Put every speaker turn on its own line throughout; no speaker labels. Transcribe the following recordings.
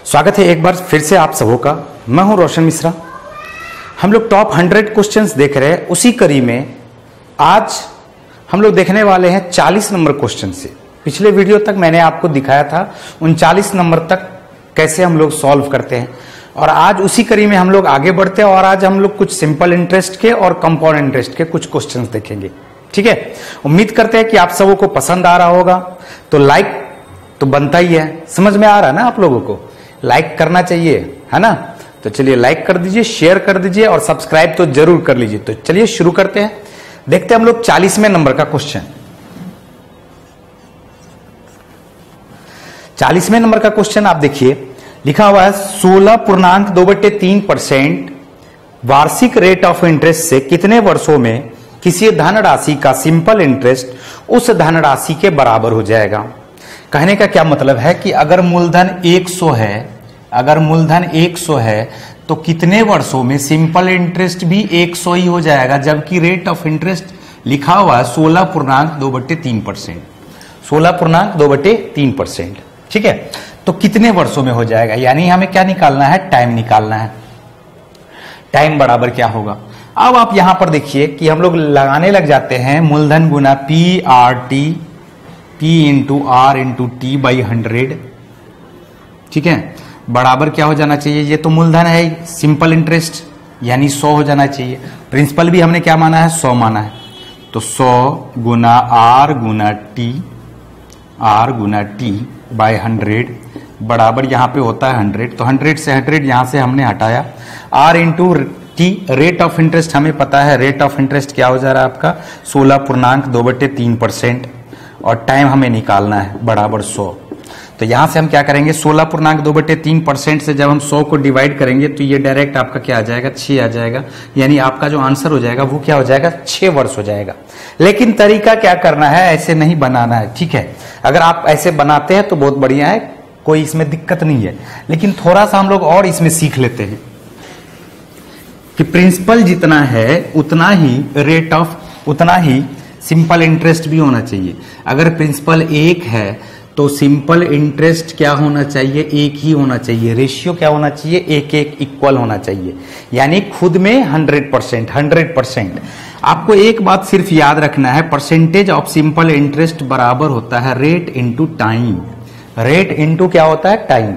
स्वागत है एक बार फिर से आप सबों का। मैं हूं रोशन मिश्रा। हम लोग टॉप 100 क्वेश्चंस देख रहे हैं। उसी कड़ी में आज हम लोग देखने वाले हैं 40 नंबर क्वेश्चन से। पिछले वीडियो तक मैंने आपको दिखाया था 39 नंबर तक कैसे हम लोग सॉल्व करते हैं, और आज उसी कड़ी में हम लोग आगे बढ़ते हैं और आज हम लोग कुछ सिंपल इंटरेस्ट के और कंपाउंड इंटरेस्ट के कुछ क्वेश्चंस देखेंगे। ठीक है, उम्मीद करते हैं कि आप सबों को पसंद आ रहा होगा। तो लाइक तो बनता ही है, समझ में आ रहा है ना आप लोगों को, लाइक करना चाहिए, है ना। तो चलिए लाइक कर दीजिए, शेयर कर दीजिए और सब्सक्राइब तो जरूर कर लीजिए। तो चलिए शुरू करते हैं। देखते हैं हम लोग 40वें नंबर का क्वेश्चन। 40वें नंबर का क्वेश्चन आप देखिए, लिखा हुआ है 16.2/3% वार्षिक रेट ऑफ इंटरेस्ट से कितने वर्षों में किसी धनराशि का सिंपल इंटरेस्ट उस धनराशि के बराबर हो जाएगा। कहने का क्या मतलब है कि अगर मूलधन 100 है, तो कितने वर्षों में सिंपल इंटरेस्ट भी 100 ही हो जाएगा, जबकि रेट ऑफ इंटरेस्ट लिखा हुआ है 16.2/3%। 16.2/3%। ठीक है, तो कितने वर्षों में हो जाएगा, यानी हमें क्या निकालना है, टाइम निकालना है। टाइम बराबर क्या होगा। अब आप यहां पर देखिए कि हम लोग लगाने लग जाते हैं मूलधन गुना P into R into T by 100। ठीक है, बराबर क्या हो जाना चाहिए, ये तो मूलधन है, सिंपल इंटरेस्ट यानी 100 हो जाना चाहिए। प्रिंसिपल भी हमने क्या माना है, 100 माना है। तो 100 गुना R गुना T बाई 100 बराबर यहां पे होता है 100। तो 100 से 100 यहां से हमने हटाया। R into T rate of interest हमें पता है, रेट ऑफ इंटरेस्ट क्या हो जा रहा है आपका 16.2/3%, और टाइम हमें निकालना है बराबर 100। तो यहां से हम क्या करेंगे, 16.2/3% से जब हम 100 को डिवाइड करेंगे तो ये डायरेक्ट आपका क्या आ जाएगा, 6 आ जाएगा। यानी आपका जो आंसर हो जाएगा वो क्या हो जाएगा, 6 वर्ष हो जाएगा। लेकिन तरीका क्या करना है, ऐसे नहीं बनाना है। ठीक है, अगर आप ऐसे बनाते हैं तो बहुत बढ़िया है, कोई इसमें दिक्कत नहीं है। लेकिन थोड़ा सा हम लोग और इसमें सीख लेते हैं कि प्रिंसिपल जितना है उतना ही सिंपल इंटरेस्ट भी होना चाहिए। अगर प्रिंसिपल 1 है तो सिंपल इंटरेस्ट क्या होना चाहिए, 1 ही होना चाहिए। रेशियो क्या होना चाहिए, 1-1 इक्वल होना चाहिए, यानी खुद में 100%। आपको एक बात सिर्फ याद रखना है, परसेंटेज ऑफ सिंपल इंटरेस्ट बराबर होता है rate into time. Rate into क्या होता है, टाइम।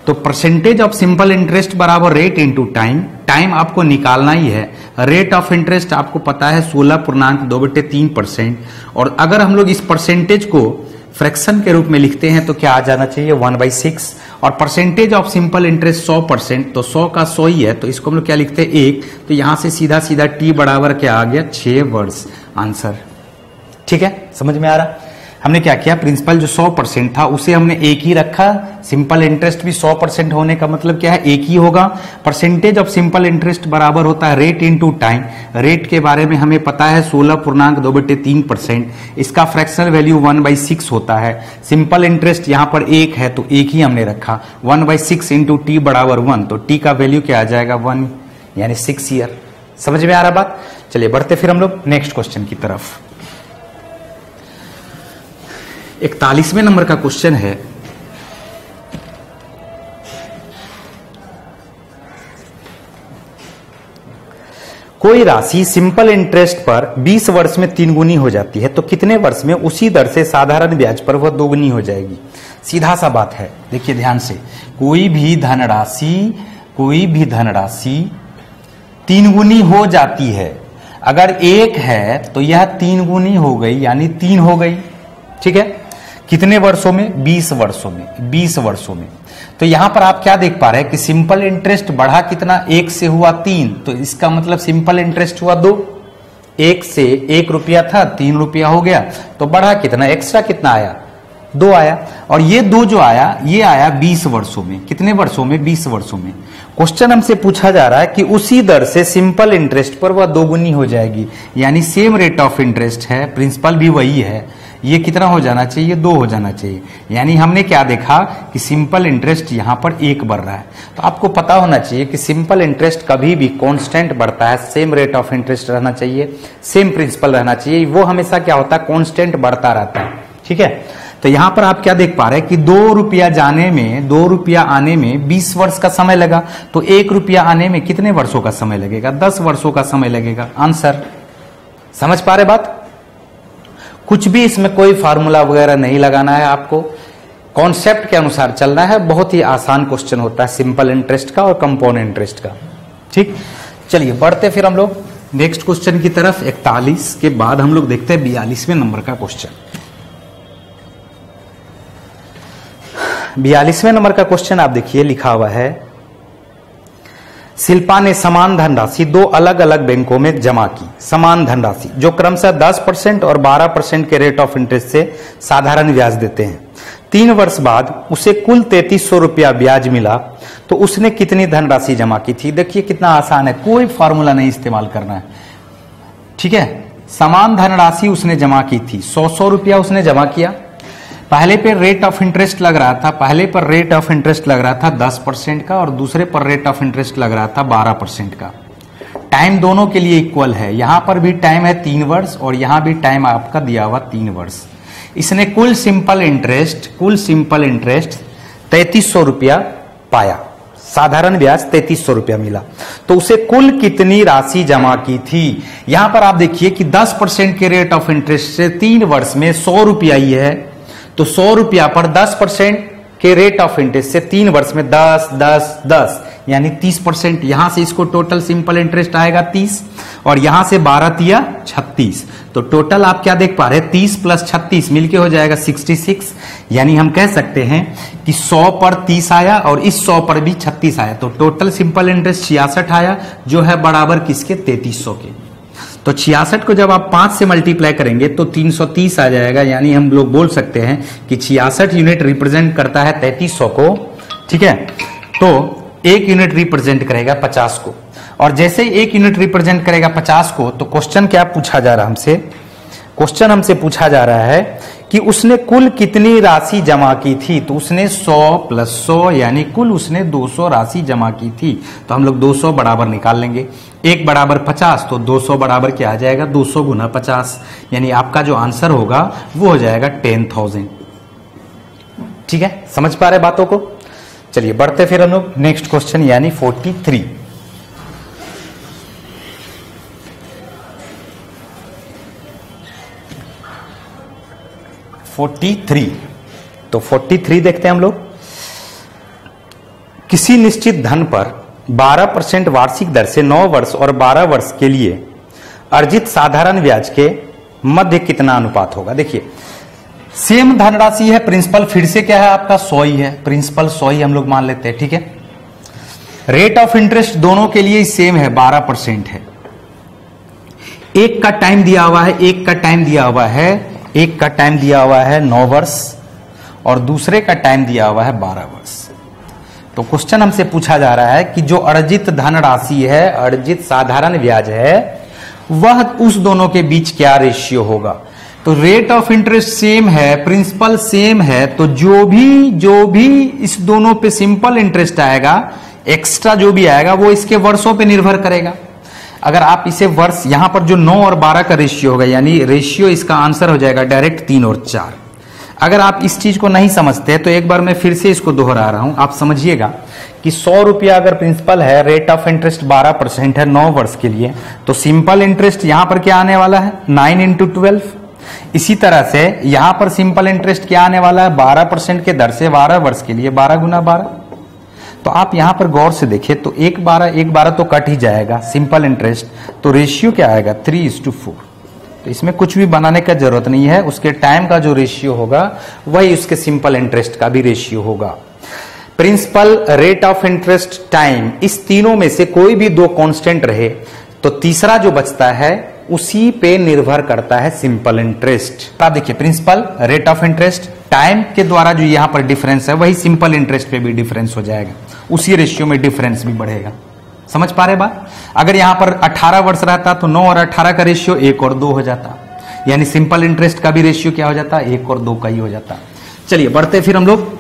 तो परसेंटेज ऑफ सिंपल इंटरेस्ट बराबर रेट इंटू टाइम। टाइम आपको निकालना ही है। रेट ऑफ इंटरेस्ट आपको पता है 16.2/3%, और अगर हम लोग इस परसेंटेज को फ्रैक्शन के रूप में लिखते हैं तो क्या आ जाना चाहिए, 1/6। और परसेंटेज ऑफ सिंपल इंटरेस्ट 100%, तो 100 का 100 ही है, तो इसको हम लोग क्या लिखते हैं, 1। तो यहां से सीधा सीधा T बराबर क्या आ गया, 6 वर्ष आंसर। ठीक है, समझ में आ रहा। हमने क्या किया, प्रिंसिपल जो 100% था उसे हमने 1 ही रखा। सिंपल इंटरेस्ट भी 100% होने का मतलब क्या है, 1 ही होगा। परसेंटेज ऑफ सिंपल इंटरेस्ट बराबर होता है रेट इंटू टाइम। रेट के बारे में हमें पता है 16.2/3%। इसका फ्रैक्शनल वैल्यू 1/6 होता है। सिंपल इंटरेस्ट यहां पर 1 है तो 1 ही हमने रखा। 1/6 इंटू T बराबर 1, तो T का वैल्यू क्या आ जाएगा, 1, यानी 6 ईयर। समझ में आ रहा बात। चलिए बढ़ते फिर हम लोग नेक्स्ट क्वेश्चन की तरफ। 41वें नंबर का क्वेश्चन है, कोई राशि सिंपल इंटरेस्ट पर 20 वर्ष में 3 गुनी हो जाती है, तो कितने वर्ष में उसी दर से साधारण ब्याज पर वह 2 गुनी हो जाएगी। सीधा सा बात है, देखिए ध्यान से। कोई भी धनराशि 3 गुनी हो जाती है। अगर 1 है तो यह 3 गुनी हो गई, यानी 3 हो गई। ठीक है, कितने वर्षों में, 20 वर्षों में। तो यहां पर आप क्या देख पा रहे हैं कि सिंपल इंटरेस्ट बढ़ा कितना, 1 से हुआ 3, तो इसका मतलब सिंपल इंटरेस्ट हुआ 2। 1 से 1 रुपया था, 3 रुपया हो गया, तो बढ़ा कितना, एक्स्ट्रा कितना आया, 2 आया। और ये 2 जो आया, ये आया 20 वर्षों में। कितने वर्षों में, 20 वर्षों में। क्वेश्चन हमसे पूछा जा रहा है कि उसी दर से सिंपल इंटरेस्ट पर वह 2 गुनी हो जाएगी, यानी सेम रेट ऑफ इंटरेस्ट है, प्रिंसिपल भी वही है। ये कितना हो जाना चाहिए, 2 हो जाना चाहिए। यानी हमने क्या देखा कि सिंपल इंटरेस्ट यहां पर 1 बढ़ रहा है। तो आपको पता होना चाहिए कि सिंपल इंटरेस्ट कभी भी कांस्टेंट बढ़ता है, सेम रेट ऑफ इंटरेस्ट रहना चाहिए, सेम प्रिंसिपल रहना चाहिए, वो हमेशा क्या होता है, कांस्टेंट बढ़ता रहता है। ठीक है, तो यहां पर आप क्या देख पा रहे हैं कि 2 रुपया जाने में, 2 रुपया आने में 20 वर्ष का समय लगा, तो 1 रुपया आने में कितने वर्षों का समय लगेगा? 10 वर्षों का समय लगेगा। आंसर समझ पा रहे बात? कुछ भी इसमें कोई फार्मूला वगैरह नहीं लगाना है, आपको कॉन्सेप्ट के अनुसार चलना है। बहुत ही आसान क्वेश्चन होता है सिंपल इंटरेस्ट का और कंपाउंड इंटरेस्ट का। ठीक, चलिए बढ़ते फिर हम लोग नेक्स्ट क्वेश्चन की तरफ। 41 के बाद हम लोग देखते हैं 42वें नंबर का क्वेश्चन। 42वें नंबर का क्वेश्चन आप देखिए, लिखा हुआ है शिल्पा ने समान धनराशि 2 अलग अलग बैंकों में जमा की। समान धनराशि जो क्रमशः 10% और 12% के रेट ऑफ इंटरेस्ट से साधारण ब्याज देते हैं। 3 वर्ष बाद उसे कुल 3300 रुपया ब्याज मिला, तो उसने कितनी धनराशि जमा की थी? देखिए कितना आसान है, कोई फॉर्मूला नहीं इस्तेमाल करना है। ठीक है, समान धनराशि उसने जमा की थी, 100 रुपया उसने जमा किया। पहले पे रेट ऑफ इंटरेस्ट लग रहा था, पहले पर रेट ऑफ इंटरेस्ट लग रहा था 10% का और दूसरे पर रेट ऑफ इंटरेस्ट लग रहा था 12% का। टाइम दोनों के लिए इक्वल है, यहां पर भी टाइम है 3 वर्ष और यहां भी टाइम आपका दिया हुआ 3 वर्ष। इसने कुल सिंपल इंटरेस्ट 3300 रुपया पाया, साधारण ब्याज 3300 रुपया मिला, तो उसे कुल कितनी राशि जमा की थी? यहां पर आप देखिए कि 10% के रेट ऑफ इंटरेस्ट से 3 वर्ष में 100 रुपया ही है, तो 100 रुपया पर 10% के रेट ऑफ इंटरेस्ट से 3 वर्ष में 10 10 10 यानी 30%। यहां से इसको टोटल सिंपल इंटरेस्ट आएगा 30 और यहां से 12 तिया 36, तो टोटल आप क्या देख पा रहे हैं 30 + 36 मिलके हो जाएगा 66। यानी हम कह सकते हैं कि 100 पर 30 आया और इस 100 पर भी 36 आया, तो टोटल सिंपल इंटरेस्ट 66 आया, जो है बराबर किसके? 3300 के। तो 66 को जब आप 5 से मल्टीप्लाई करेंगे तो 330 आ जाएगा। यानी हम लोग बोल सकते हैं कि 66 यूनिट रिप्रेजेंट करता है 3300 को। ठीक है, तो 1 यूनिट रिप्रेजेंट करेगा 50 को, और जैसे ही 1 यूनिट रिप्रेजेंट करेगा 50 को, तो क्वेश्चन क्या पूछा जा रहा है हमसे? क्वेश्चन हमसे पूछा जा रहा है कि उसने कुल कितनी राशि जमा की थी? तो उसने 100 + 100 यानी कुल उसने 200 राशि जमा की थी। तो हम लोग 200 बराबर निकाल लेंगे, 1 बराबर 50, तो 200 बराबर क्या आ जाएगा? 200 × 50, यानी आपका जो आंसर होगा वो हो जाएगा 10,000। ठीक है, समझ पा रहे बातों को? चलिए बढ़ते फिर हम लोग नेक्स्ट क्वेश्चन यानी 43। तो 43 देखते हैं हम लोग। किसी निश्चित धन पर 12% वार्षिक दर से 9 वर्ष और 12 वर्ष के लिए अर्जित साधारण ब्याज के मध्य कितना अनुपात होगा? देखिए सेम धनराशि है, प्रिंसिपल फिर से क्या है आपका 100 ही है, प्रिंसिपल 100 ही हम लोग मान लेते हैं। ठीक है, रेट ऑफ इंटरेस्ट दोनों के लिए सेम है, 12% है। एक का टाइम दिया हुआ है, एक का टाइम दिया हुआ है, एक का टाइम दिया हुआ है 9 वर्ष और दूसरे का टाइम दिया हुआ है 12 वर्ष। तो क्वेश्चन हमसे पूछा जा रहा है कि जो अर्जित धनराशि है, अर्जित साधारण ब्याज है, वह उस दोनों के बीच क्या रेशियो होगा? तो रेट ऑफ इंटरेस्ट सेम है, प्रिंसिपल सेम है, तो जो भी इस दोनों पे सिंपल इंटरेस्ट आएगा, एक्स्ट्रा जो भी आएगा वो इसके वर्षों पे निर्भर करेगा। अगर आप इसे वर्ष, यहां पर जो 9 और 12 का रेशियो होगा, यानी रेशियो इसका आंसर हो जाएगा डायरेक्ट 3 और 4। अगर आप इस चीज को नहीं समझते तो एक बार मैं फिर से इसको दोहरा रहा हूं, आप समझिएगा कि 100 रुपया अगर प्रिंसिपल है, रेट ऑफ इंटरेस्ट 12% है 9 वर्ष के लिए, तो सिंपल इंटरेस्ट यहां पर क्या आने वाला है? 9 × 12। इसी तरह से यहां पर सिंपल इंटरेस्ट क्या आने वाला है? 12% के दर से 12 वर्ष के लिए 12 × 12। तो आप यहां पर गौर से देखें तो 1/12 तो कट ही जाएगा सिंपल इंटरेस्ट, तो रेशियो क्या आएगा? 3:4। तो इसमें कुछ भी बनाने का जरूरत नहीं है, उसके टाइम का जो रेशियो होगा वही उसके सिंपल इंटरेस्ट का भी रेशियो होगा। Principal, rate of interest, time, इस तीनों में से कोई भी 2 कांस्टेंट रहे तो तीसरा जो बचता है उसी पे निर्भर करता है सिंपल इंटरेस्ट। आप देखिए principal, rate of interest, time के द्वारा जो यहां पर डिफरेंस है वही सिंपल इंटरेस्ट पे भी डिफरेंस हो जाएगा, उसी रेशियो में डिफरेंस भी बढ़ेगा। समझ पा रहे बात? अगर यहां पर 18 वर्ष रहता तो 9 और 18 का रेशियो 1 और 2 हो जाता, यानी सिंपल इंटरेस्ट का भी रेशियो क्या हो जाता? 1 और 2 का ही हो जाता। चलिए बढ़ते फिर हम लोग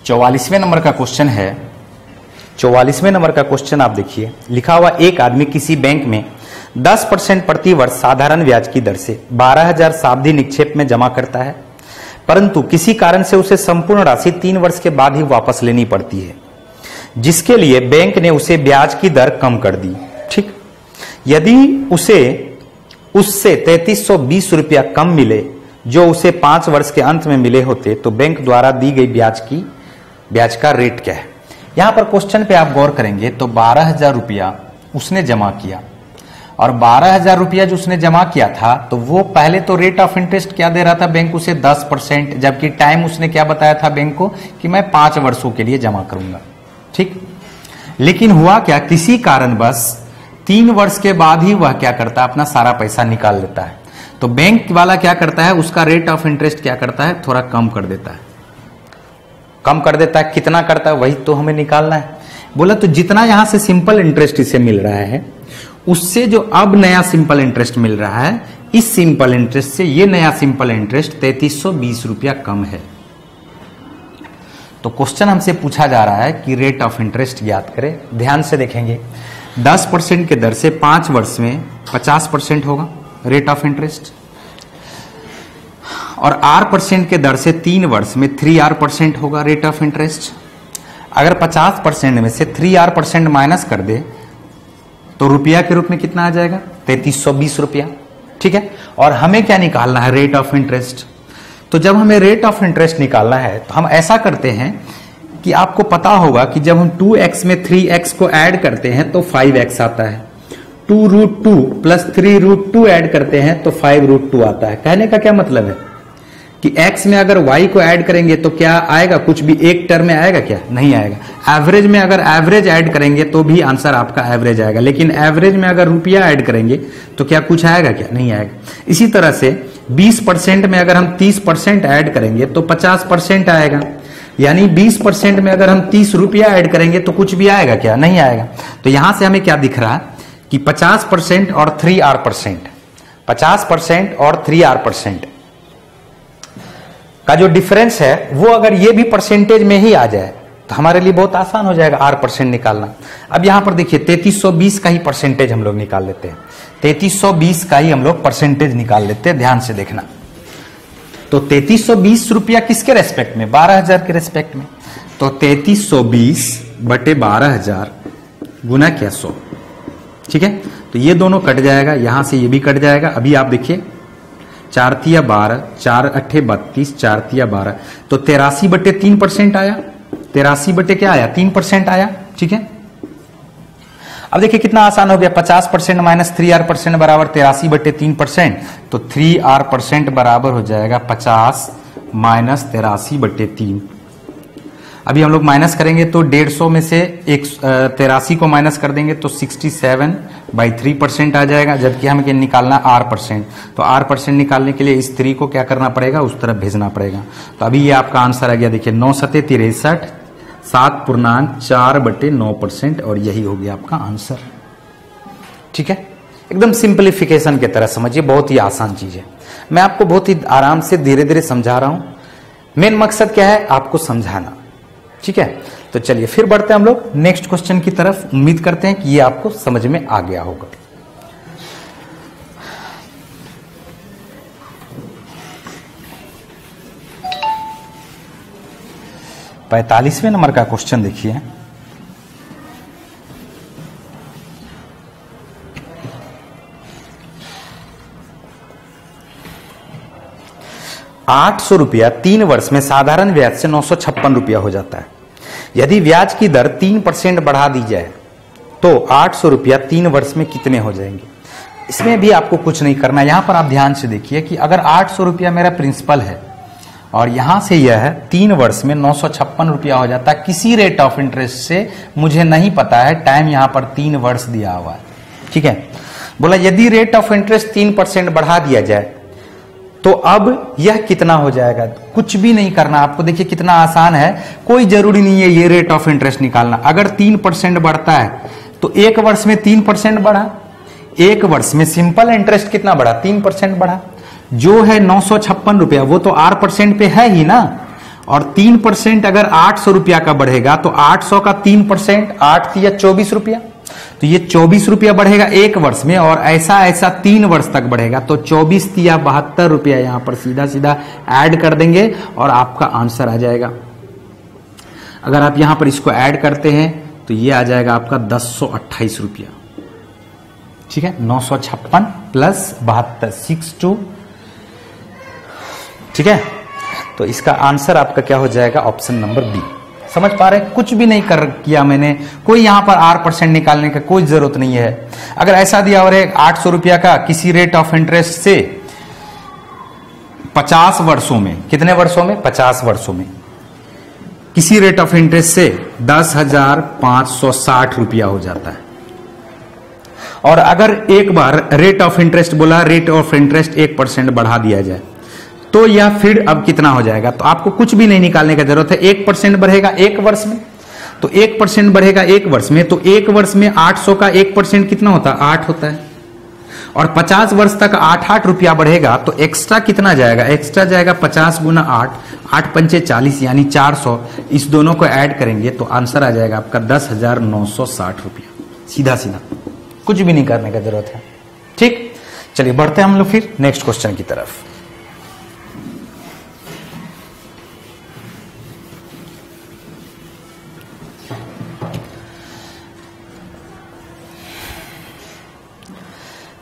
44वें नंबर का क्वेश्चन है। 44वें नंबर का क्वेश्चन आप देखिए, लिखा हुआ एक आदमी किसी बैंक में 10% प्रति वर्ष साधारण ब्याज की दर से 12,000 सावधि निक्षेप में जमा करता है। परंतु किसी कारण से उसे संपूर्ण राशि 3 वर्ष के बाद ही वापस लेनी पड़ती है, जिसके लिए बैंक ने उसे ब्याज की दर कम कर दी। ठीक, यदि उसे उससे 3320 रुपया कम मिले जो उसे 5 वर्ष के अंत में मिले होते, तो बैंक द्वारा दी गई ब्याज का रेट क्या है। यहां पर क्वेश्चन पे आप गौर करेंगे तो 12,000 रुपया उसने जमा किया, और 12,000 रुपया जो उसने जमा किया था तो वो पहले तो रेट ऑफ इंटरेस्ट क्या दे रहा था बैंक उसे 10%, जबकि टाइम उसने क्या बताया था बैंक को कि मैं 5 वर्षों के लिए जमा करूंगा। ठीक, लेकिन हुआ क्या, किसी कारणवश 3 वर्ष के बाद ही वह क्या करता है, अपना सारा पैसा निकाल लेता है। तो बैंक वाला क्या करता है, उसका रेट ऑफ इंटरेस्ट क्या करता है, थोड़ा कम कर देता है। कम कर देता है, कितना करता है वही तो हमें निकालना है। बोला तो जितना यहां से सिंपल इंटरेस्ट इसे मिल रहा है, उससे जो अब नया सिंपल इंटरेस्ट मिल रहा है, इस सिंपल इंटरेस्ट से ये नया सिंपल इंटरेस्ट 3320 रुपया कम है। तो क्वेश्चन हमसे पूछा जा रहा है कि रेट ऑफ इंटरेस्ट ज्ञात करें। ध्यान से देखेंगे, 10% के दर से 5 वर्ष में 50% होगा रेट ऑफ इंटरेस्ट, और R% के दर से 3 वर्ष में 3R% होगा रेट ऑफ इंटरेस्ट। अगर 50% में से 3R% माइनस कर दे तो रुपया के रूप में कितना आ जाएगा, 3320 रुपया। ठीक है, और हमें क्या निकालना है, रेट ऑफ इंटरेस्ट। तो जब हमें रेट ऑफ इंटरेस्ट निकालना है तो हम ऐसा करते हैं कि आपको पता होगा कि जब हम 2x में 3x को ऐड करते हैं तो 5x आता है, 2√2 प्लस 3√2 ऐड करते हैं तो 5√2 आता है। कहने का क्या मतलब है कि x में अगर y को ऐड करेंगे तो क्या आएगा, कुछ भी एक टर्म में आएगा क्या, नहीं आएगा। एवरेज में अगर एवरेज ऐड करेंगे तो भी आंसर आपका एवरेज आएगा, लेकिन एवरेज में अगर रुपया ऐड करेंगे तो क्या कुछ आएगा क्या, नहीं आएगा। इसी तरह से 20% में अगर हम 30% ऐड करेंगे तो 50% आएगा, यानी 20% में अगर हम 30 रुपया ऐड करेंगे तो कुछ भी आएगा क्या, नहीं आएगा। तो यहां से हमें क्या दिख रहा है कि 50% और 3R%, 50% और 3R% का जो डिफरेंस है वो अगर ये भी परसेंटेज में ही आ जाए तो हमारे लिए बहुत आसान हो जाएगा R% निकालना। अब यहां पर देखिए 3320 का ही परसेंटेज हम लोग निकाल लेते हैं, 3320 का ही हम लोग परसेंटेज निकाल लेते हैं। ध्यान से देखना, तो 3320 रुपया किसके रेस्पेक्ट में, 12,000 के रेस्पेक्ट में। तो 3320 बटे 12,000 गुना क्या 100। ठीक है, तो ये दोनों कट जाएगा, यहां से ये भी कट जाएगा। अभी आप देखिए 4 तिया 12, 4 अट्ठे 32, 4 तिया 12, तो 83 बटे 3% आया, 83 बटे क्या आया, 3% आया। ठीक है, अब देखिए कितना आसान हो गया, 50% माइनस 3R% बराबर 83 बटे 3%, तो 3R% बराबर हो जाएगा 50 माइनस 83 बटे 3। अभी हम लोग माइनस करेंगे तो 150 में से 83 को माइनस कर देंगे तो 67/3% आ जाएगा, जबकि हमें क्या निकालना R%। तो R% निकालने के लिए इस 3 को क्या करना पड़ेगा, उस तरफ भेजना पड़ेगा। तो अभी ये आपका आंसर आ गया, देखिए 9 सते 63, 7.4/9%, और यही हो गया आपका आंसर। ठीक है, एकदम सिंप्लीफिकेशन की तरह समझिए, बहुत ही आसान चीज है। मैं आपको बहुत ही आराम से धीरे धीरे समझा रहा हूं, मेन मकसद क्या है, आपको समझाना। ठीक है, तो चलिए फिर बढ़ते हैं हम लोग नेक्स्ट क्वेश्चन की तरफ। उम्मीद करते हैं कि ये आपको समझ में आ गया होगा। पैंतालीसवें नंबर का क्वेश्चन देखिए, ₹800 3 वर्ष में साधारण ब्याज से 956 रुपया हो जाता है। यदि ब्याज की दर 3% बढ़ा दी जाए तो ₹800 3 वर्ष में कितने हो जाएंगे। इसमें भी आपको कुछ नहीं करना। यहां पर आप ध्यान से देखिए कि अगर ₹800 मेरा प्रिंसिपल है और यहां से यह है 3 वर्ष में 956 रुपया हो जाता है किसी रेट ऑफ इंटरेस्ट से, मुझे नहीं पता है, टाइम यहां पर 3 वर्ष दिया हुआ है। ठीक है, बोला यदि रेट ऑफ इंटरेस्ट 3% बढ़ा दिया जाए तो अब यह कितना हो जाएगा। कुछ भी नहीं करना आपको, देखिए कितना आसान है, कोई जरूरी नहीं है ये रेट ऑफ इंटरेस्ट निकालना। अगर 3% बढ़ता है तो 1 वर्ष में 3% बढ़ा, 1 वर्ष में सिंपल इंटरेस्ट कितना बढ़ा, 3% बढ़ा। जो है 956 रुपया वो तो R% पे है ही ना, और 3% अगर 800 रुपया का बढ़ेगा तो 800 का 3% 8 या 24 रुपया, तो ये 24 रुपया बढ़ेगा एक वर्ष में, और ऐसा ऐसा 3 वर्ष तक बढ़ेगा। तो 24 या 72 रुपया यहां पर सीधा सीधा ऐड कर देंगे और आपका आंसर आ जाएगा। अगर आप यहां पर इसको ऐड करते हैं तो ये आ जाएगा आपका 1028 रुपया। ठीक है, 956 प्लस 72 62। ठीक है, तो इसका आंसर आपका क्या हो जाएगा, ऑप्शन नंबर बी। समझ पा रहे हैं? कुछ भी नहीं किया मैंने, कोई यहां पर R% निकालने का कोई जरूरत नहीं है। अगर ऐसा दिया और 800 रुपया का किसी रेट ऑफ इंटरेस्ट से 50 वर्षों में, कितने वर्षों में, 50 वर्षों में किसी रेट ऑफ इंटरेस्ट से 10,560 रुपया हो जाता है। और अगर एक बार रेट ऑफ इंटरेस्ट बोला, रेट ऑफ इंटरेस्ट 1% बढ़ा दिया जाए तो यह फिर अब कितना हो जाएगा। तो आपको कुछ भी नहीं निकालने का जरूरत है। 1% बढ़ेगा एक वर्ष में, तो 1% बढ़ेगा एक वर्ष में, तो एक वर्ष में 800 का 1% कितना होता है, 8 होता है। और 50 वर्ष तक 8 रुपया बढ़ेगा तो एक्स्ट्रा कितना जाएगा, एक्स्ट्रा जाएगा 50 गुना 8, 8 पंचे 40 यानी 400। इस दोनों को ऐड करेंगे तो आंसर आ जाएगा आपका 10,960 रुपया। सीधा सीधा, कुछ भी नहीं करने का जरूरत है। ठीक, चलिए बढ़ते हैं हम लोग फिर नेक्स्ट क्वेश्चन की तरफ।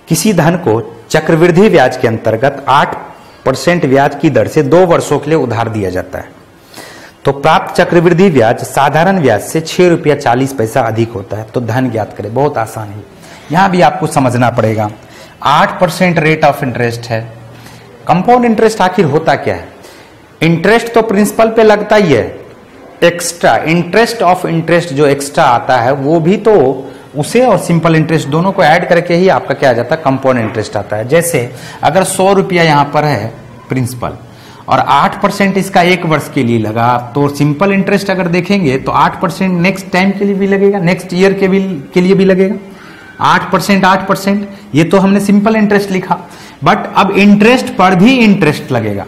किसी धन को चक्रवृद्धि ब्याज के अंतर्गत 8% ब्याज की दर से 2 वर्षों के लिए उधार दिया जाता है, तो प्राप्त चक्रवृद्धि ब्याज साधारण ब्याज से 6 रुपया 40 पैसा अधिक होता है। तो धन ज्ञात करें। बहुत आसान है, यहां भी आपको समझना पड़ेगा। 8% रेट ऑफ इंटरेस्ट है। कंपाउंड इंटरेस्ट आखिर होता क्या है? इंटरेस्ट तो प्रिंसिपल पे लगता ही है, एक्स्ट्रा इंटरेस्ट ऑफ इंटरेस्ट जो एक्स्ट्रा आता है वो भी तो उसे और सिंपल इंटरेस्ट दोनों को ऐड करके ही आपका क्या आ जाता है, कंपाउंड इंटरेस्ट आता है। जैसे अगर 100 रुपया यहां पर है प्रिंसिपल और 8% इसका एक वर्ष के लिए लगा, तो सिंपल इंटरेस्ट अगर देखेंगे तो 8% नेक्स्ट टाइम के लिए भी लगेगा, नेक्स्ट ईयर के लिए भी लगेगा। 8%, ये तो हमने सिंपल इंटरेस्ट लिखा, बट अब इंटरेस्ट पर भी इंटरेस्ट लगेगा।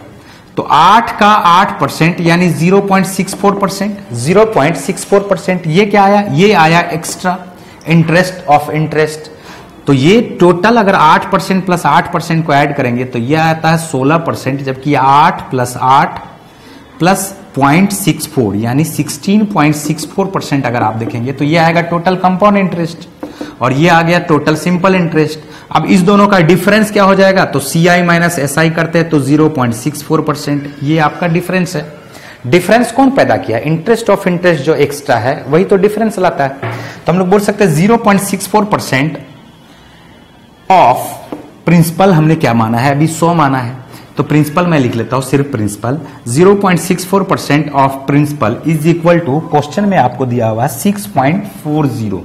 तो 8 का 8% यानी 0.64%, 0.64%। ये क्या आया, ये आया एक्स्ट्रा इंटरेस्ट ऑफ इंटरेस्ट। तो ये टोटल अगर 8% प्लस 8% को ऐड करेंगे तो ये आता है 16%, जबकि 8 प्लस 8 प्लस 0.64 यानी 16.64% अगर आप देखेंगे तो ये आएगा टोटल कंपाउंड इंटरेस्ट, और ये आ गया टोटल सिंपल इंटरेस्ट। अब इस दोनों का डिफरेंस क्या हो जाएगा, तो CI माइनस SI करते हैं तो 0.64%। ये आपका डिफरेंस है। डिफरेंस कौन पैदा किया, इंटरेस्ट ऑफ इंटरेस्ट जो एक्स्ट्रा है वही तो डिफरेंस लाता है। तो हम लोग बोल सकते हैं 0.64% ऑफ प्रिंसिपल हमने क्या माना है, अभी 100 माना है, तो प्रिंसिपल मैं लिख लेता हूं सिर्फ principal. 0.64% of principal is equal to, question में आपको दिया हुआ 6.40।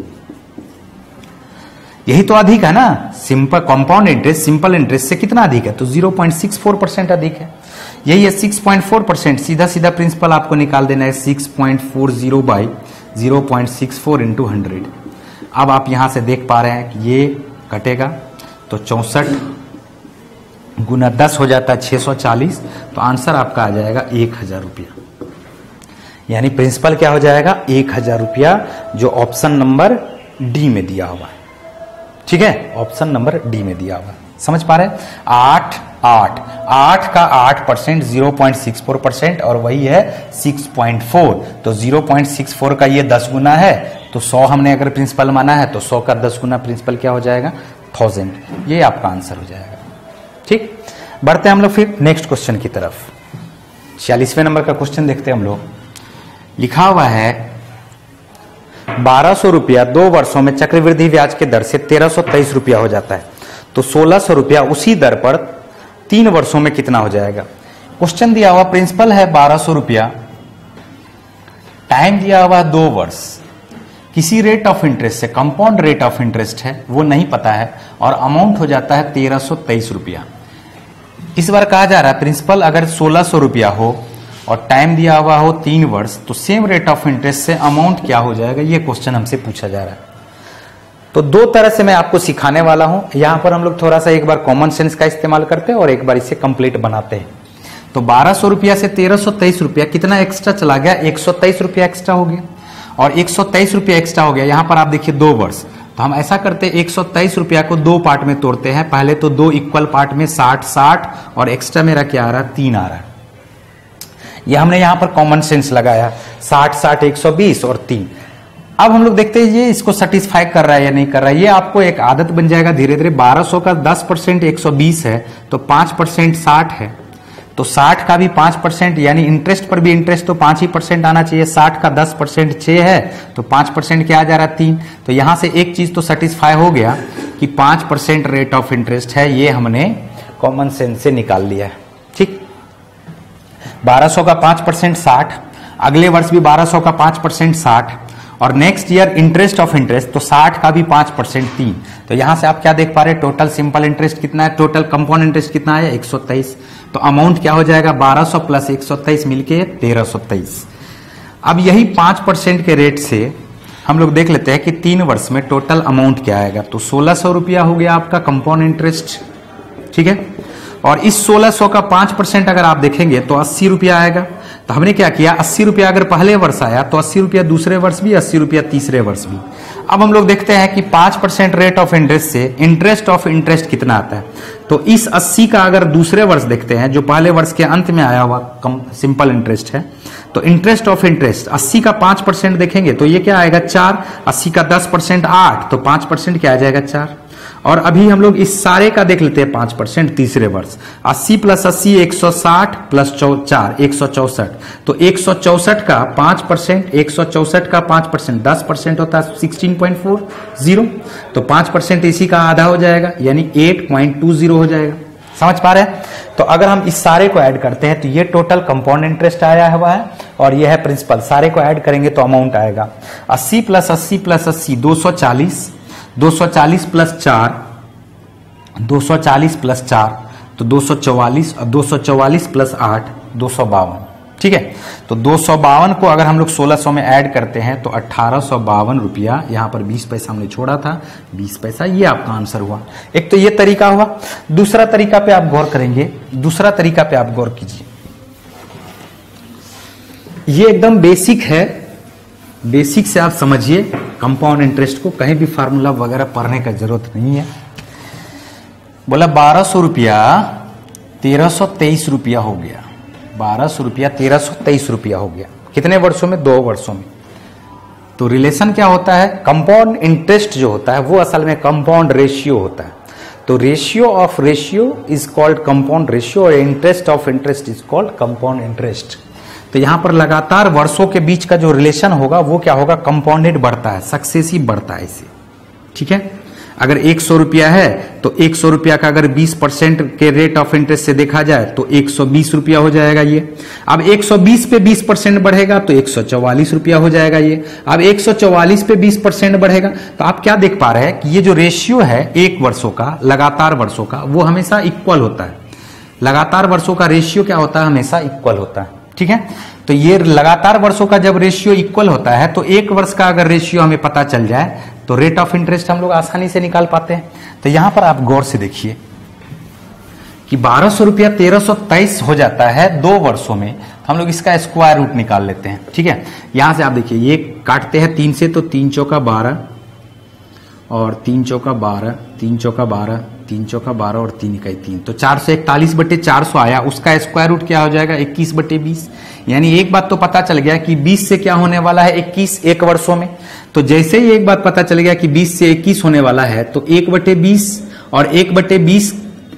यही तो अधिक है ना, simple compound interest simple interest से कितना अधिक है, तो 0.64% अधिक है। यही है 6.4%। सीधा सीधा प्रिंसिपल आपको निकाल देना है 6.40 बाई 0.64 इंटू 100। अब आप यहां से देख पा रहे हैं कि ये कटेगा तो 64 गुना 10 हो जाता है 640। तो आंसर आपका आ जाएगा 1000 रुपया, यानी प्रिंसिपल क्या हो जाएगा 1000 रुपया, जो ऑप्शन नंबर डी में दिया हुआ है। ठीक है, ऑप्शन नंबर डी में दिया हुआ है। समझ पा रहे हैं? 8 का 8% 0.64% और वही है 6.4। तो 0.64 का ये 10 गुना है, तो 100 हमने अगर प्रिंसिपल माना है तो 100 का 10 गुना प्रिंसिपल क्या हो जाएगा, 1000। ये आपका आंसर हो जाएगा। ठीक, बढ़ते हैं हम लोग फिर नेक्स्ट क्वेश्चन की तरफ। 46वें नंबर का क्वेश्चन देखते हैं हम लोग। लिखा हुआ है 1200 रुपया 2 वर्षों में चक्रवृद्धि ब्याज के दर से 1323 रुपया हो जाता है, तो 1600 रुपया उसी दर पर 3 वर्षों में कितना हो जाएगा। क्वेश्चन दिया हुआ प्रिंसिपल है 1200 रुपया, टाइम दिया हुआ 2 वर्ष, किसी रेट ऑफ इंटरेस्ट से, कंपाउंड रेट ऑफ इंटरेस्ट है वो नहीं पता है, और अमाउंट हो जाता है 1323 रुपया। इस बार कहा जा रहा है प्रिंसिपल अगर 1600 रुपया हो और टाइम दिया हुआ हो 3 वर्ष, तो सेम रेट ऑफ इंटरेस्ट से अमाउंट क्या हो जाएगा, ये क्वेश्चन हमसे पूछा जा रहा है। तो 2 तरह से मैं आपको सिखाने वाला हूं। यहां पर हम लोग थोड़ा सा एक बार कॉमन सेंस का इस्तेमाल करते हैं और एक बार इसे कंप्लीट बनाते हैं। तो 1200 रुपया से 1323 रुपया कितना एक्स्ट्रा चला गया, 123 रुपया एक्स्ट्रा हो गया, और 123 रुपया एक्स्ट्रा हो गया। यहां पर आप देखिए 2 वर्ष, तो हम ऐसा करते हैं 123 रुपया को दो पार्ट में तोड़ते हैं। पहले तो दो इक्वल पार्ट में 60 और एक्स्ट्रा मेरा क्या आ रहा है 3 आ रहा है। ये हमने यहां पर कॉमन सेंस लगाया 60 120 और 3। अब हम लोग देखते हैं ये इसको सेटिस्फाई कर रहा है या नहीं कर रहा है। ये आपको एक आदत बन जाएगा धीरे धीरे। 1200 का 10% 120 है तो 5% 60 है, तो 60 का भी 5% यानी इंटरेस्ट पर भी इंटरेस्ट तो 5% आना चाहिए। 60 का 10% 6 है तो 5% क्या आ जा रहा है 3। तो यहां से एक चीज तो सेटिस्फाई हो गया कि 5% रेट ऑफ इंटरेस्ट है, ये हमने कॉमन सेंस से निकाल लिया है। ठीक, 1200 का 5% 60, अगले वर्ष भी 1200 का 5% 60 और next year interest of interest तो 60 का भी 5% 3। तो यहां से आप क्या देख पा रहे हैं टोटल सिंपल इंटरेस्ट कितना है, टोटल कंपाउंड इंटरेस्ट कितना है 123। तो अमाउंट क्या हो जाएगा 1200 प्लस 123 मिलके 1323। अब यही 5% के रेट से हम लोग देख लेते हैं कि 3 वर्ष में टोटल अमाउंट क्या आएगा। तो 1600 रुपया हो गया आपका कंपाउंड इंटरेस्ट। ठीक है, और इस 1600 का 5% अगर आप देखेंगे तो 80 रुपया आएगा। तो हमने क्या किया 80 रुपया अगर पहले वर्ष आया तो 80 रुपया दूसरे वर्ष भी, 80 रुपया तीसरे वर्ष भी। अब हम लोग देखते हैं कि 5% रेट ऑफ इंटरेस्ट से इंटरेस्ट ऑफ इंटरेस्ट कितना आता है। तो इस 80 का अगर दूसरे वर्ष देखते हैं जो पहले वर्ष के अंत में आया हुआ सिंपल इंटरेस्ट है, तो इंटरेस्ट ऑफ इंटरेस्ट 80 का 5% देखेंगे तो ये क्या आएगा 4, 80 का 10% 8, तो 5% क्या आ जाएगा 4। और अभी हम लोग इस सारे का देख लेते हैं 5% तीसरे वर्ष। 80 प्लस 80 160 प्लस 4 164। तो 164 का 5%, 164 का 5% 10% होता है 16.40। तो 5% इसी का आधा हो जाएगा यानी 8.20 हो जाएगा। समझ पा रहे हैं? तो अगर हम इस सारे को ऐड करते हैं तो ये टोटल कंपाउंड इंटरेस्ट आया हुआ है और ये है प्रिंसिपल। सारे को ऐड करेंगे तो अमाउंट आएगा 80 प्लस 80 प्लस 80 240, 240 प्लस 4 240 प्लस 4 तो 244 और 244 प्लस 8 252। ठीक है, तो 252 को अगर हम लोग 1600 में ऐड करते हैं तो 1852 रुपया, यहां पर 20 पैसा हमने छोड़ा था 20 पैसा, ये आपका आंसर हुआ। एक तो ये तरीका हुआ। दूसरा तरीका पे आप गौर करेंगे, दूसरा तरीका पे आप गौर कीजिए। ये एकदम बेसिक है, बेसिक से आप समझिए कंपाउंड इंटरेस्ट को, कहीं भी फार्मूला वगैरह पढ़ने का जरूरत नहीं है। बोला 1200 रुपया 1323 रुपया हो गया, 1200 रुपया 1323 रुपया हो गया। कितने वर्षों में? 2 वर्षों में। तो रिलेशन क्या होता है, कंपाउंड इंटरेस्ट जो होता है वो असल में कंपाउंड रेशियो होता है। तो ratio of ratio is called compound ratio और interest of interest is called compound interest. तो यहां पर लगातार वर्षों के बीच का जो रिलेशन होगा वो क्या होगा, कंपाउंडेड बढ़ता है, सक्सेसिव बढ़ता है इसे। ठीक है, अगर 100 रुपया है तो 100 रुपया का अगर 20% के रेट ऑफ इंटरेस्ट से देखा जाए तो 120 रुपया हो जाएगा ये। अब 120 पे 20% बढ़ेगा तो 144 रुपया हो जाएगा ये। अब 144 पे 20% बढ़ेगा तो आप क्या देख पा रहे हैं कि ये जो रेशियो है 1 वर्षों का लगातार वर्षों का वो हमेशा इक्वल होता है। लगातार वर्षों का रेशियो क्या होता है, हमेशा इक्वल होता है। ठीक है, तो ये लगातार वर्षों का जब रेशियो इक्वल होता है तो 1 वर्ष का अगर रेशियो हमें पता चल जाए तो रेट ऑफ इंटरेस्ट हम लोग आसानी से निकाल पाते हैं। तो यहां पर आप गौर से देखिए कि 1200 रुपया 1323 हो जाता है 2 वर्षों में। हम लोग इसका स्क्वायर रूट निकाल लेते हैं। ठीक है, यहां से आप देखिए ये काटते हैं 3 से तो 3 चौका 12 और 3 चौका 12, 3 चौका 12, 3 चौका 12 और 3 इकाई 3, तो 441/400 आया। उसका स्क्वायर रूट क्या हो जाएगा 21/20। यानी एक बात तो पता चल गया कि 20 से क्या होने वाला है 21 1 वर्षों में। तो जैसे ही एक बात पता चल गया कि 20 से 21 होने वाला है तो 1/20 और 1/20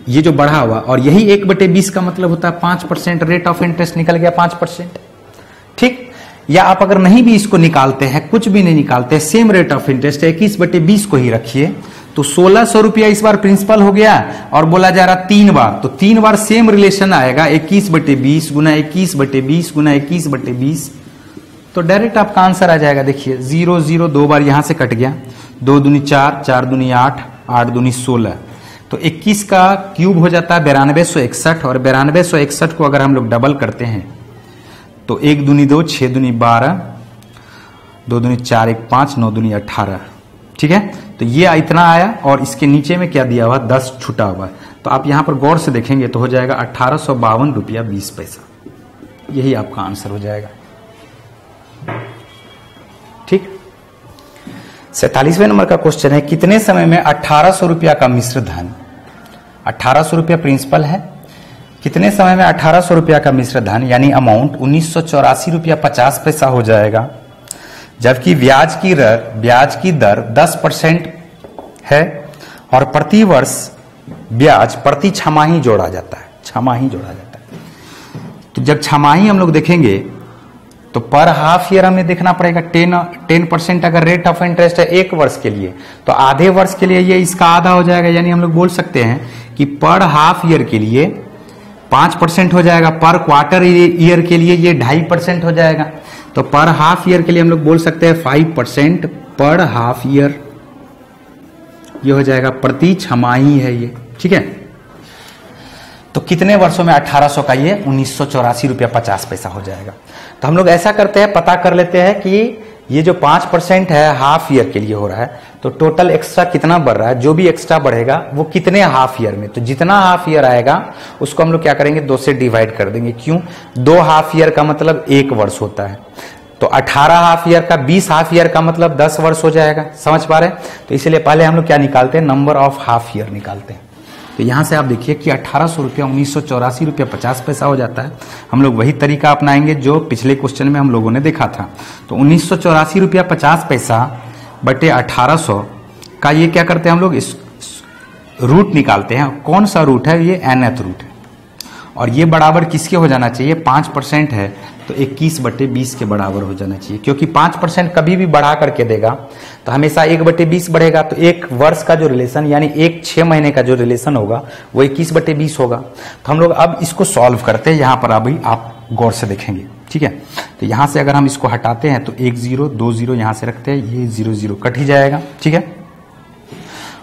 ये जो बढ़ा हुआ और यही 1/20 का मतलब होता है 5% रेट ऑफ इंटरेस्ट निकल गया 5%। ठीक, या आप अगर नहीं भी इसको निकालते हैं, कुछ भी नहीं निकालते, सेम रेट ऑफ इंटरेस्ट 21/20 को ही रखिए तो 1600 रुपया इस बार प्रिंसिपल हो गया और बोला जा रहा 3 बार, तो 3 बार सेम रिलेशन आएगा 21/20 गुना 21/20 गुना 21/20। तो डायरेक्ट आपका आंसर आ जाएगा। देखिए 0 0 2 बार यहां से कट गया, 2 दूनी 4, 4 दूनी 8, 8 दूनी 16, तो 21 का क्यूब हो जाता है 9261 और 9261 को अगर हम लोग डबल करते हैं तो 1 दूनी 2, 6 दूनी 12, 2 दूनी 4, 1 5, 9 दूनी 18। ठीक है, तो ये इतना आया और इसके नीचे में क्या दिया हुआ 10 छुटा हुआ है। तो आप यहां पर गौर से देखेंगे तो हो जाएगा 1852 रुपया 20 पैसा। यही आपका आंसर हो जाएगा। ठीक, 47वें नंबर का क्वेश्चन है, कितने समय में 1800 रुपया का मिश्र धन, 1800 रुपया प्रिंसिपल है, कितने समय में 1800 रुपया का मिश्र धन यानी अमाउंट 1984 रुपया 50 पैसा हो जाएगा, जबकि ब्याज की दर 10% है और प्रति वर्ष ब्याज प्रति छमाही जोड़ा जाता है, छमाही जोड़ा जाता है। तो जब छमाही हम लोग देखेंगे तो पर हाफ ईयर हमें देखना पड़ेगा 10% अगर रेट ऑफ इंटरेस्ट है एक वर्ष के लिए, तो आधे वर्ष के लिए ये इसका आधा हो जाएगा, यानी हम लोग बोल सकते हैं कि पर हाफ ईयर के लिए 5% हो जाएगा, पर क्वार्टर ईयर के लिए ये 2.5% हो जाएगा। तो पर हाफ ईयर के लिए हम लोग बोल सकते हैं 5% पर हाफ ईयर, ये हो जाएगा प्रति छमाही है ये, ठीक है। तो कितने वर्षों में 1800 का ये 1984 रुपया 50 पैसा हो जाएगा। तो हम लोग ऐसा करते हैं, पता कर लेते हैं कि ये जो 5% है हाफ ईयर के लिए हो रहा है, तो टोटल एक्स्ट्रा कितना बढ़ रहा है, जो भी एक्स्ट्रा बढ़ेगा वो कितने हाफ ईयर में, तो जितना हाफ ईयर आएगा उसको हम लोग क्या करेंगे 2 से डिवाइड कर देंगे। क्यों, 2 हाफ ईयर का मतलब 1 वर्ष होता है, तो 18 हाफ ईयर का 20 हाफ ईयर का मतलब 10 वर्ष हो जाएगा। समझ पा रहे हैं? तो इसलिए पहले हम लोग क्या निकालते हैं, नंबर ऑफ हाफ ईयर निकालते हैं। तो यहां से आप देखिए कि 1800 रुपया 1984 रुपया 50 पैसा हो जाता है। हम लोग वही तरीका अपनाएंगे जो पिछले क्वेश्चन में हम लोगों ने देखा था। तो 1984 रुपया 50 पैसा बटे 1800 का ये क्या करते हैं हम लोग, इस रूट निकालते हैं। कौन सा रूट है, ये nth रूट है, और ये बराबर किसके हो जाना चाहिए, 5% है तो 21/20 के बराबर हो जाना चाहिए, क्योंकि 5% कभी भी बढ़ा करके देगा तो हमेशा 1/20 बढ़ेगा। तो एक वर्ष का जो रिलेशन यानी 6 महीने का जो रिलेशन होगा वो 21/20 होगा। तो हम लोग अब इसको सॉल्व करते हैं, यहाँ पर अभी आप गौर से देखेंगे, ठीक है। तो यहाँ से अगर हम इसको हटाते हैं तो 1 0 2 0 यहाँ से रखते हैं, ये 0 0 कट ही जाएगा, ठीक है।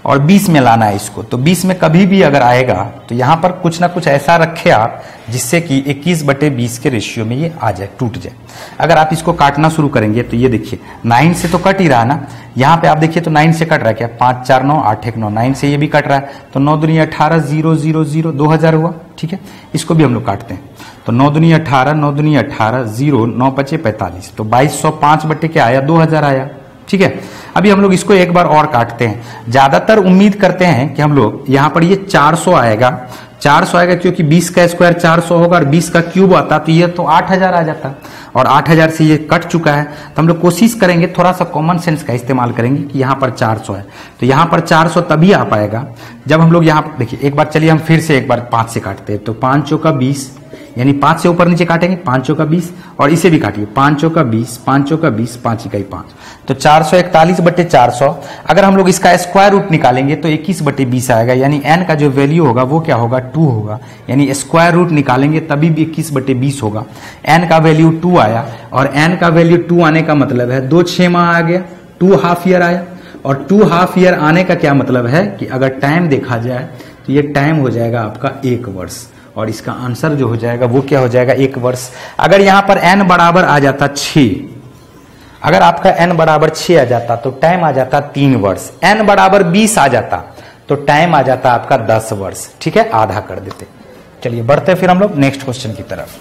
और 20 में लाना है इसको, तो 20 में कभी भी अगर आएगा तो यहाँ पर कुछ ना कुछ ऐसा रखे आप जिससे कि 21/20 के रेशियो में ये आ जाए, टूट जाए। अगर आप इसको काटना शुरू करेंगे तो ये देखिए 9 से तो कट ही रहा है ना, यहाँ पे आप देखिए तो 9 से कट रहा है क्या, 5 4 9 8 1 9, 9 से ये भी कट रहा है, तो 9 दूनी 18 0 0 0 2000 हुआ, ठीक है। इसको भी हम लोग काटते हैं, तो 9 दूनी 18 9 दूनी 18 0 9 5 45, तो 2205 बटे क्या आया, 2000 आया, ठीक है। अभी हम लोग इसको एक बार और काटते हैं। ज्यादातर उम्मीद करते हैं कि हम लोग यहाँ पर ये 400 आएगा, 400 आएगा क्योंकि 20 का स्क्वायर 400 होगा और 20 का क्यूब आता तो ये तो 8000 आ जाता, और 8000 से ये कट चुका है। तो हम लोग कोशिश करेंगे, थोड़ा सा कॉमन सेंस का इस्तेमाल करेंगे कि यहाँ पर 400 है, तो यहाँ पर 400 तभी आ पाएगा जब हम लोग यहाँ पर देखिए, एक बार चलिए हम फिर से एक बार 5 से काटते हैं, तो 5 चौका 20 यानी 5 से ऊपर नीचे काटेंगे, 5 चौका 20, और इसे भी काटिए 5 चौका 20 5 चौका 20 5 इकाई 5, तो 441/400। अगर हम लोग इसका स्क्वायर रूट निकालेंगे तो 21/20 आएगा, यानी n का जो वैल्यू होगा वो क्या होगा, 2 होगा, यानी स्क्वायर रूट निकालेंगे तभी भी 21/20 होगा। n का वैल्यू 2 आया, और n का वैल्यू 2 आने का मतलब है 2 6 माह आ गया, 2 हाफ ईयर आया, और 2 हाफ ईयर आने का क्या मतलब है कि अगर टाइम देखा जाए तो ये टाइम हो जाएगा आपका 1 वर्ष, और इसका आंसर जो हो जाएगा वो क्या हो जाएगा, 1 वर्ष। अगर यहां पर n बराबर आ जाता 6, अगर आपका n बराबर 6 आ जाता तो टाइम आ जाता 3 वर्ष, n बराबर 20 आ जाता तो टाइम आ जाता आपका 10 वर्ष, ठीक है, आधा कर देते। चलिए बढ़ते फिर हम लोग नेक्स्ट क्वेश्चन की तरफ।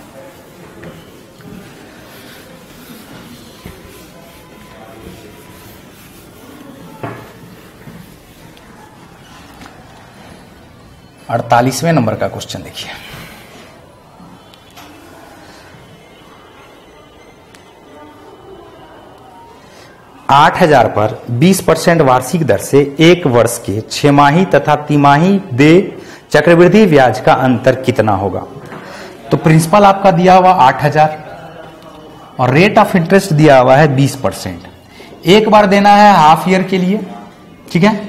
अड़तालीसवें नंबर का क्वेश्चन देखिए, $8000 पर 20% वार्षिक दर से 1 वर्ष के 6 माही तथा तिमाही दे चक्रवृद्धि ब्याज का अंतर कितना होगा। तो प्रिंसिपल आपका दिया हुआ 8000 और रेट ऑफ इंटरेस्ट दिया हुआ है 20%। एक बार देना है हाफ ईयर के लिए, ठीक है,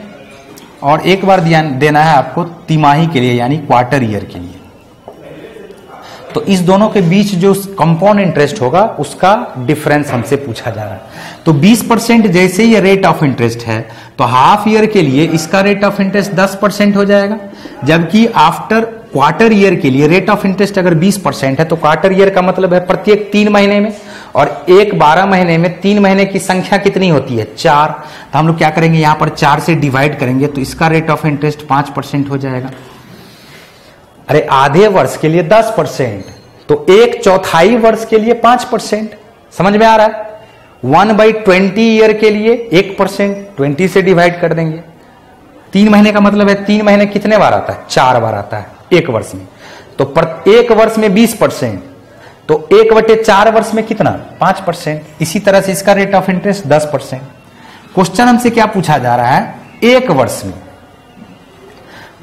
और एक बार देना है आपको तिमाही के लिए यानी क्वार्टर ईयर के लिए। तो इस दोनों के बीच जो कंपाउंड इंटरेस्ट होगा उसका डिफरेंस हमसे पूछा जा रहा है। तो 20% जैसे ही रेट ऑफ इंटरेस्ट है तो हाफ ईयर के लिए इसका रेट ऑफ इंटरेस्ट 10% हो जाएगा, जबकि आफ्टर क्वार्टर ईयर के लिए रेट ऑफ इंटरेस्ट अगर 20% है तो क्वार्टर ईयर का मतलब है प्रत्येक 3 महीने में, और एक 12 महीने में 3 महीने की संख्या कितनी होती है, 4। तो हम लोग क्या करेंगे, यहां पर 4 से डिवाइड करेंगे तो इसका रेट ऑफ इंटरेस्ट 5% हो जाएगा। अरे आधे वर्ष के लिए 10%, तो 1/4 वर्ष के लिए 5%। समझ में आ रहा है? 1/20 ईयर के लिए 1%, 20 से डिवाइड कर देंगे। 3 महीने का मतलब है 3 महीने कितने बार आता है? 4 बार आता है एक वर्ष में। तो एक वर्ष में 20%, तो 1/4 वर्ष में कितना? 5%। इसी तरह से इसका रेट ऑफ इंटरेस्ट 10%। क्वेश्चन हमसे क्या पूछा जा रहा है? एक वर्ष में।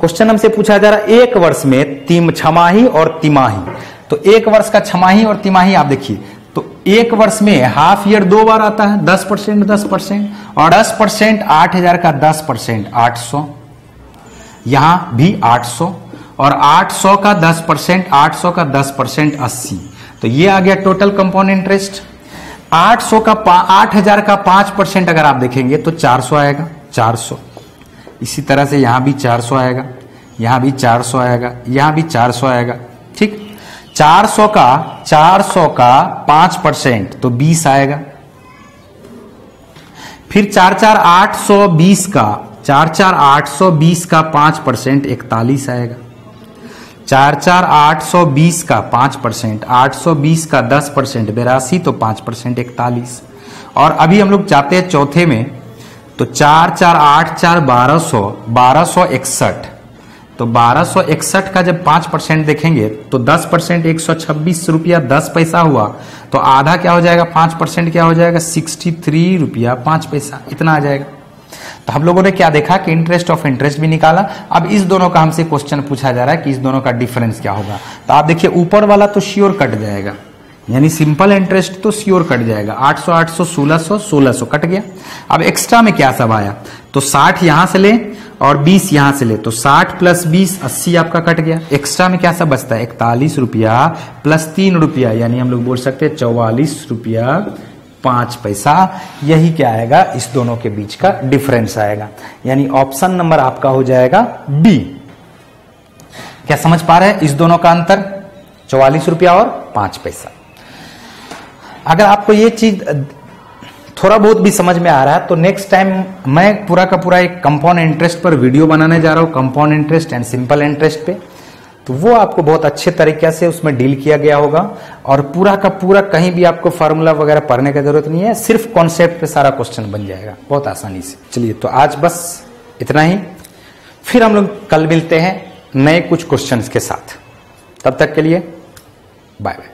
क्वेश्चन हमसे पूछा जा रहा है एक वर्ष में छमाही और तिमाही। तो एक वर्ष का छमाही और तिमाही आप देखिए, तो एक वर्ष में हाफ ईयर 2 बार आता है, 10% 10%, और 10% 8000 का 10% 800, यहां भी 800, और 800 का 10%, 800 का 10% 80। तो ये आ गया टोटल कंपाउंड इंटरेस्ट। 8000 का 5% अगर आप देखेंगे तो 400 आएगा, 400। इसी तरह से यहां भी 400 आएगा, यहां भी 400 आएगा, यहां भी 400 आएगा। ठीक, 400 का 5% तो 20 आएगा। फिर 820 का 5% 41 आएगा। 820 का 5%, 820 का 10% 82, तो 5% 41। और अभी हम लोग जाते हैं चौथे में, तो 1261, तो 1261 का जब 5% देखेंगे तो 10% 126 रुपया 10 पैसा हुआ, तो आधा क्या हो जाएगा? 5% क्या हो जाएगा? 63 रुपया 5 पैसा, इतना आ जाएगा। तो हम लोगों ने क्या देखा कि इंटरेस्ट ऑफ इंटरेस्ट भी निकाला। अब इस दोनों का हमसे क्वेश्चन पूछा जा रहा है कि इस दोनों का डिफरेंस क्या होगा। तो आप देखिए ऊपर वाला तो श्योर कट जाएगा, यानी सिंपल इंटरेस्ट तो श्योर कट जाएगा। 800 800 1600 1600 कट गया। अब एक्स्ट्रा में क्या सब आया? तो 60 यहां से ले और 20 यहां से ले, तो 60 प्लस 20 80 आपका कट गया। एक्स्ट्रा में क्या सब बचता है? 41 रुपया प्लस 3 रुपया, यानी हम लोग बोल सकते हैं 44 रुपया 5 पैसा। यही क्या आएगा? इस दोनों के बीच का डिफरेंस आएगा। यानी ऑप्शन नंबर आपका हो जाएगा बी। क्या समझ पा रहे हैं इस दोनों का अंतर? 44 रुपया और 5 पैसा। अगर आपको ये चीज थोड़ा बहुत भी समझ में आ रहा है तो नेक्स्ट टाइम मैं पूरा का पूरा एक कंपाउंड इंटरेस्ट पर वीडियो बनाने जा रहा हूं, compound interest and simple interest पे। तो वो आपको बहुत अच्छे तरीके से उसमें डील किया गया होगा, और पूरा का पूरा कहीं भी आपको फार्मूला वगैरह पढ़ने की जरूरत नहीं है, सिर्फ कॉन्सेप्ट पे सारा क्वेश्चन बन जाएगा बहुत आसानी से। चलिए, तो आज बस इतना ही, फिर हम लोग कल मिलते हैं नए कुछ क्वेश्चंस के साथ। तब तक के लिए बाय बाय।